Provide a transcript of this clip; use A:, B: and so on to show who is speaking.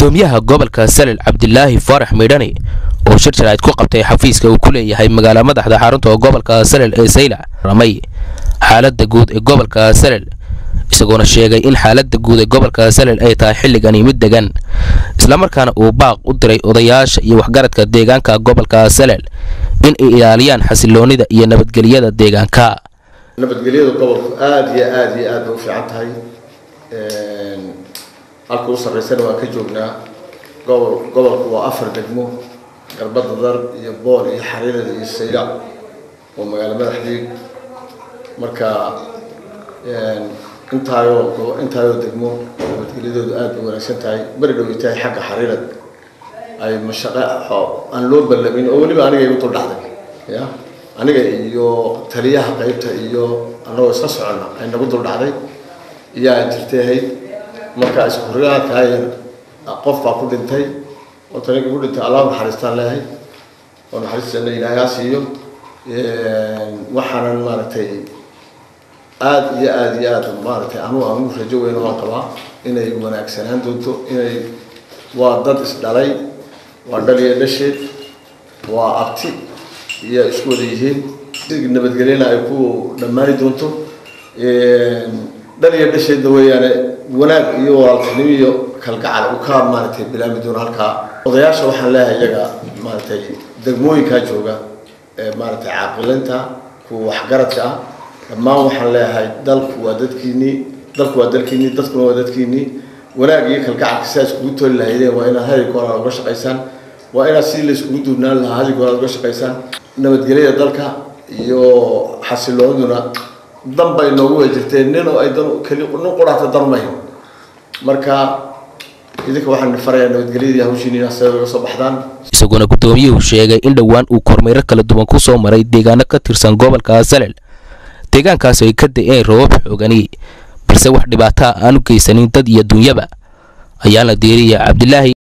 A: gudoomiyaha gobolka Salel Cabdilaahi Farax Meedhani oo shir jaraa'id ku qabtay xafiiska uu ku leeyahay magaalada madaxda xarunta gobolka Salel ee Saylac ramay xaaladda guud ee gobolka Salel isagoo sheegay in xaaladda guud ee gobolka Salel ay tahay xilligan mid degan isla markaana uu baaq u diray odayaasha iyo waxgaradka deegaanka gobolka Salel in ay ilaaliyaan xasiloonida iyo nabadgelyada deegaanka.
B: nabadgelyada gobolku aad u fiican tahay halka uu sarreeyay waa ka joognaa gobolku waa 4 degmo Garbada Dar iyo Bool iyo Xariirada iyo Saylac oo magaalada madaxdii marka intaayo degmo nabadgelyadoodu aad u wanaagsan tahay bari dhowitaay xagga Xariirada ay mashaqo aan loo balamin oo waliba aniga igu dhacday aniga iyo taliyaha qaybta iyo anoo iska socona ay nagu dhacday yaa jirtay marka isku riyaadka qof baa ku dhintay oo taniga ku dhintay Allah naxariistaan leeyahay oo naxariistaan Ilaahay siiyo waxaan maartay aad maartay aanu rajo weyn oo qaba inay wanaagsanaan doonto inay waa dad isdhalay waa dhaliya dhasheed waa abti iyo isku wadayihiin sidii nabadgelyada ay ku dhamaari doonto dhaliya dhasheed weeyaan wanaag iyo walaaltinimo iyo kalgacal u ka maartay bilaami doon halka odayaasha waxaan leeyahay iyaga maartay degmooyinka jooga maartay caaqilinta ku waxgaradka dhammaan waxaan leeyahay dalku waa dadkiini dadkuna waa dadkiini wanaag iyo kalgacal sidaas ku tooli lahaydeen waa in hay goor uga shaqeysaan waa in si la isku duubnaan lahaa hay goor uga shaqeysaan nabadgelyada dalka iyo xasilooniduna damba inoogu wajirteen nin oo ay dan kali quraata darmay marka idinka waxaan farayaa nabadgelyada hawshiina sabab soo baxdaan
A: isaguna gudoomiyuhu sheegay in dhawaan uu kormeer kala duwan ku soo maray deegaano ka tirsan gobolka Salel deegaankaas ay ka da'ay roob xoogani balse wax dhibaato aan u geysanin dad iyo dunyaba ayaa la diiriyay Cabdilaahi